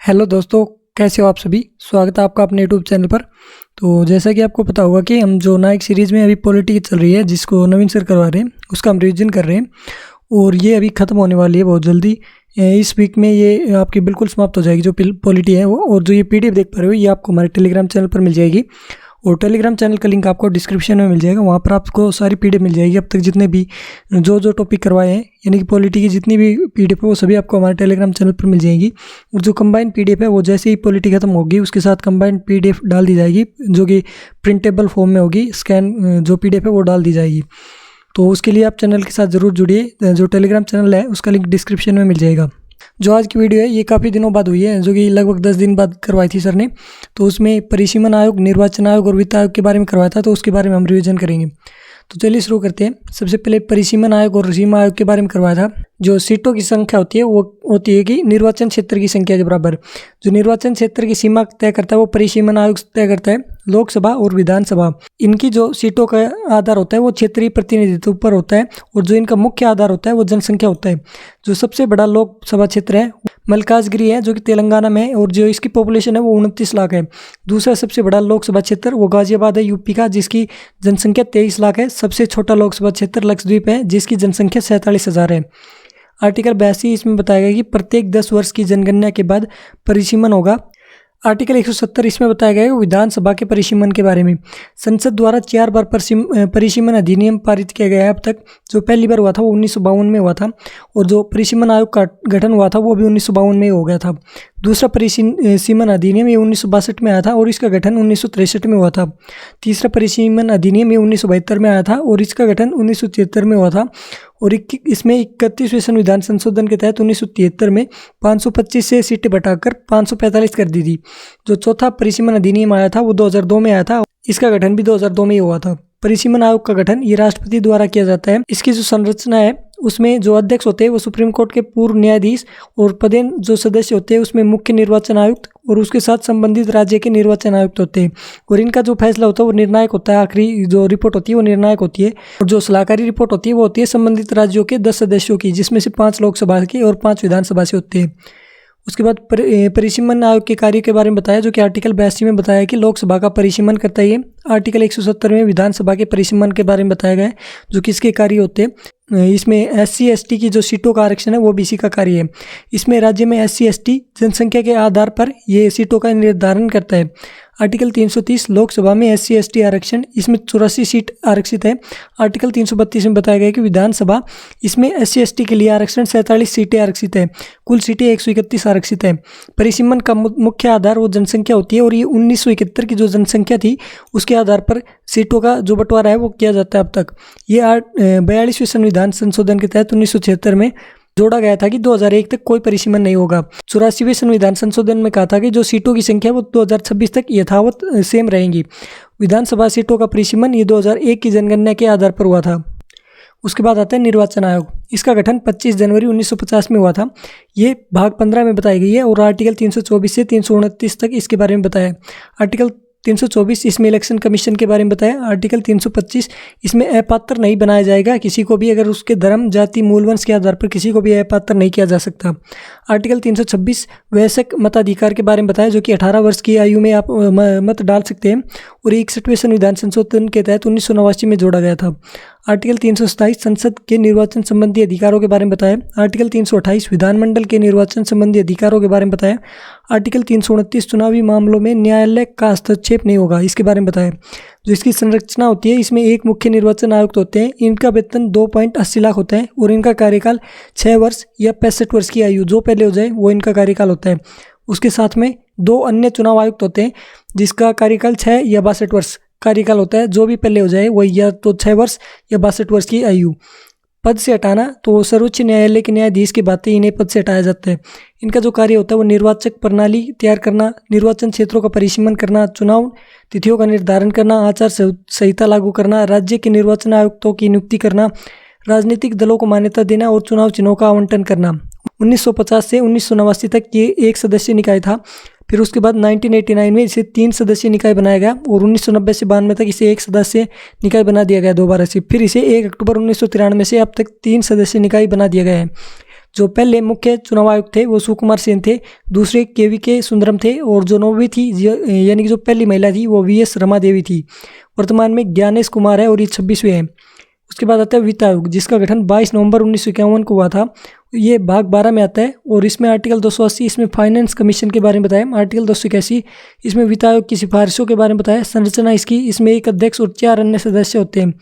Hello दोस्तों, कैसे हो आप सभी। स्वागत है आपका अपने यूट्यूब चैनल पर। तो जैसा कि आपको पता होगा कि हम जो नायक सीरीज़ में अभी पॉलिटिक्स चल रही है, जिसको नवीन सर करवा रहे हैं, उसका हम रिवीजन कर रहे हैं और ये अभी ख़त्म होने वाली है बहुत जल्दी। इस वीक में ये आपकी बिल्कुल समाप्त हो जाएगी जो पॉलिटी है वो। और जो ये पीडीएफ देख पा रहे हो ये आपको हमारे टेलीग्राम चैनल पर मिल जाएगी और टेलीग्राम चैनल का लिंक आपको डिस्क्रिप्शन में मिल जाएगा। वहाँ पर आपको सारी पीडीएफ मिल जाएगी। अब तक जितने भी जो टॉपिक करवाए हैं, यानी कि पॉलिटी की जितनी भी पीडीएफ है वो सभी आपको हमारे टेलीग्राम चैनल पर मिल जाएगी। और जो कंबाइंड पीडीएफ है वो जैसे ही पॉलिटी खत्म होगी उसके साथ कंबाइंड पीडीएफ डाल दी जाएगी, जो कि प्रिंटेबल फॉर्म में होगी। स्कैन जो पीडीएफ है वो डाल दी जाएगी। तो उसके लिए आप चैनल के साथ ज़रूर जुड़िए। जो टेलीग्राम चैनल है उसका लिंक डिस्क्रिप्शन में मिल जाएगा। जो आज की वीडियो है ये काफ़ी दिनों बाद हुई है, जो कि लगभग 10 दिन बाद करवाई थी सर ने। तो उसमें परिसीमन आयोग, निर्वाचन आयोग और वित्त आयोग के बारे में करवाया था, तो उसके बारे में हम रिवीजन करेंगे। तो चलिए शुरू करते हैं। सबसे पहले परिसीमन आयोग और सीमा आयोग के बारे में करवाया था। जो सीटों की संख्या होती है वो होती है कि निर्वाचन क्षेत्र की संख्या के बराबर। जो निर्वाचन क्षेत्र की सीमा तय करता है वो परिसीमन आयोग तय करता है। लोकसभा और विधानसभा, इनकी जो सीटों का आधार होता है वो क्षेत्रीय प्रतिनिधित्व पर होता है और जो इनका मुख्य आधार होता है वो जनसंख्या होता है। जो सबसे बड़ा लोकसभा क्षेत्र है मलकाजगिरी है, जो कि तेलंगाना में है और जो इसकी पॉपुलेशन है वो 29 लाख है। दूसरा सबसे बड़ा लोकसभा क्षेत्र वो गाजियाबाद है यूपी का, जिसकी जनसंख्या 23 लाख है। सबसे छोटा लोकसभा क्षेत्र लक्षद्वीप है, जिसकी जनसंख्या 47,000 है। आर्टिकल 82 इसमें बताया गया कि प्रत्येक 10 वर्ष की जनगणना के बाद परिसीमन होगा। आर्टिकल 170 इसमें बताया गया है विधानसभा के परिसीमन के बारे में। संसद द्वारा 4 बार परिसीमन अधिनियम पारित किया गया है अब तक। जो पहली बार हुआ था वो 1952 में हुआ था और जो परिसीमन आयोग का गठन हुआ था वो भी 1952 में हो गया था। दूसरा परिसीमन अधिनियम ये 1962 में आया था और इसका गठन 1963 में हुआ था। तीसरा परिसीमन अधिनियम ये 1972 में आया था और इसका गठन 1973 में हुआ था। और इसमें 31वें संविधान संशोधन के तहत 1973 में 525 से सीटें बढ़ाकर 545 कर दी थी। जो चौथा परिसीमन अधिनियम आया था वो 2002 में आया था। इसका गठन भी 2002 में ही हुआ था। परिसीमन आयोग का गठन ये राष्ट्रपति द्वारा किया जाता है। इसकी जो संरचना है उसमें जो अध्यक्ष होते हैं वो सुप्रीम कोर्ट के पूर्व न्यायाधीश और पदेन जो सदस्य होते हैं उसमें मुख्य निर्वाचन आयुक्त और उसके साथ संबंधित राज्य के निर्वाचन आयुक्त होते हैं। और इनका जो फैसला होता है वो निर्णायक होता है। आखिरी जो रिपोर्ट होती है वो निर्णायक होती है। और जो सलाहकारी रिपोर्ट होती है वो होती है संबंधित राज्यों के 10 सदस्यों की, जिसमें से 5 लोकसभा के और 5 विधानसभा से होते हैं। उसके बाद परिसीमन आयोग के कार्य के बारे में बताया, जो कि आर्टिकल 82 में बताया कि लोकसभा का परिसीमन करता है। आर्टिकल 170 में विधानसभा के परिसीमन के बारे में बताया गया है, जो कि इसके कार्य होते हैं। इसमें SC ST की जो सीटों का आरक्षण है वो भी इसी का कार्य है। इसमें राज्य में SC ST जनसंख्या के आधार पर ये सीटों का निर्धारण करता है। आर्टिकल 330 लोकसभा में SC ST आरक्षण, इसमें 84 सीट आरक्षित है। आर्टिकल 332 में बताया गया कि विधानसभा, इसमें SC ST के लिए आरक्षण 47 सीटें आरक्षित है। कुल सीटें 131 आरक्षित है। परिसीमन का मुख्य आधार वो जनसंख्या होती है और ये 1971 की जो जनसंख्या थी उसके आधार पर सीटों का जो बंटवारा है वो किया जाता है अब तक। ये 42वें संविधान संशोधन के तहत 1976 में जोड़ा गया था कि 2001 तक कोई परिसीमन नहीं होगा। 84वें संविधान संशोधन में कहा था कि जो सीटों की संख्या वो 2026 तक यथावत सेम रहेंगी। विधानसभा सीटों का परिसीमन ये 2001 की जनगणना के आधार पर हुआ था। उसके बाद आता है निर्वाचन आयोग। इसका गठन 25 जनवरी 1950 में हुआ था। ये भाग 15 में बताई गई है और आर्टिकल 324 से 329 तक इसके बारे में बताया। आर्टिकल 324 इसमें इलेक्शन कमीशन के बारे में बताया। आर्टिकल 325 इसमें अपात्र नहीं बनाया जाएगा किसी को भी, अगर उसके धर्म, जाति, मूल वंश के आधार पर किसी को भी अपात्र नहीं किया जा सकता। आर्टिकल 326 वयस्क मताधिकार के बारे में बताया, जो कि 18 वर्ष की आयु में आप मत डाल सकते हैं और 61वें संविधान संशोधन के तहत 1989 में जोड़ा गया था। आर्टिकल 327 संसद के निर्वाचन संबंधी अधिकारों के बारे में बताया। आर्टिकल 328 विधानमंडल के निर्वाचन संबंधी अधिकारों के बारे में बताया। आर्टिकल 329 चुनावी मामलों में न्यायालय का हस्तक्षेप नहीं होगा, इसके बारे में बताया। जो इसकी संरचना होती है, इसमें एक मुख्य निर्वाचन आयुक्त होते हैं। इनका वेतन 2.80 लाख होता है और इनका कार्यकाल 6 वर्ष या 65 वर्ष की आयु जो पहले हो जाए वो इनका कार्यकाल होता है। उसके साथ में 2 अन्य चुनाव आयुक्त होते हैं जिसका कार्यकाल 6 या 62 वर्ष कार्यकाल होता है। जो भी पहले हो जाए वो या तो 6 वर्ष या 62 वर्ष की आयु। पद से हटाना तो सर्वोच्च न्यायालय के न्यायाधीश की बातें इन्हें पद से हटाया जाता है। इनका जो कार्य होता है वो निर्वाचक प्रणाली तैयार करना, निर्वाचन क्षेत्रों का परिसीमन करना, चुनाव तिथियों का निर्धारण करना, आचार संहिता लागू करना, राज्य के निर्वाचन आयुक्तों की नियुक्ति करना, राजनीतिक दलों को मान्यता देना और चुनाव चिन्हों का आवंटन करना। 1950 से 1989 तक ये 1 सदस्यीय निकाय था। फिर उसके बाद 1989 में इसे 3 सदस्यीय निकाय बनाया गया और 1990 से 92 तक इसे 1 सदस्यीय निकाय बना दिया गया दोबारा से। फिर इसे 1 अक्टूबर 1993 से अब तक 3 सदस्यीय निकाय बना दिया गया है। जो पहले मुख्य चुनाव आयुक्त थे वो सुकुमार सेन थे, दूसरे KVK सुंदरम थे, और जो 9वीं थी यानी कि जो पहली महिला थी वो VS रमा देवी थी। वर्तमान में ज्ञानेश कुमार है और ये 26वें हैं। उसके बाद आता है वित्त आयोग, जिसका गठन 22 नवंबर 1951 को हुआ था। ये भाग 12 में आता है और इसमें आर्टिकल 280 इसमें फाइनेंस कमीशन के बारे में बताया, आर्टिकल 281 इसमें वित्त आयोग की सिफारिशों के बारे में बताया। संरचना इसकी, इसमें एक अध्यक्ष और 4 अन्य सदस्य होते हैं।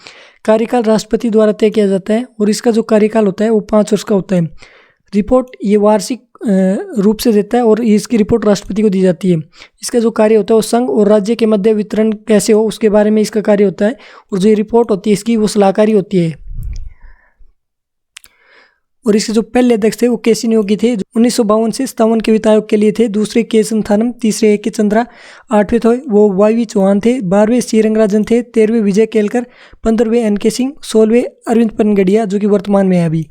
कार्यकाल राष्ट्रपति द्वारा तय किया जाता है और इसका जो कार्यकाल होता है वो 5 वर्ष का होता है। रिपोर्ट ये वार्षिक रूप से देता है और इसकी रिपोर्ट राष्ट्रपति को दी जाती है। इसका जो कार्य होता है वो संघ और राज्य के मध्य वितरण कैसे हो उसके बारे में इसका कार्य होता है, और जो ये रिपोर्ट होती है इसकी वो सलाहकारी होती है। और इसके जो पहले अध्यक्ष थे वो KC नियोगी थे, 1952 से 57 के वित्त आयोग के लिए थे। दूसरे के संथानम, तीसरे AK चंद्रा, 8वें थे वो YV चौहान थे, 12वें C रंगराजन थे, 13वें विजय केलकर, 15वें NK सिंह, 16वें अरविंद पनगड़िया जो कि वर्तमान में है अभी।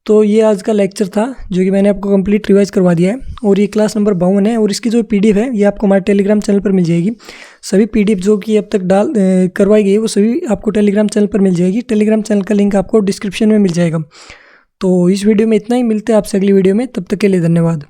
तो ये आज का लेक्चर था जो कि मैंने आपको कंप्लीट रिवाइज करवा दिया है, और ये क्लास नंबर 52 है। और इसकी जो PDF है ये आपको हमारे टेलीग्राम चैनल पर मिल जाएगी। सभी PDF जो कि अब तक करवाई गई है वो सभी आपको टेलीग्राम चैनल पर मिल जाएगी। टेलीग्राम चैनल का लिंक आपको डिस्क्रिप्शन में मिल जाएगा। तो इस वीडियो में इतना ही, मिलते हैं आपसे अगली वीडियो में, तब तक के लिए धन्यवाद।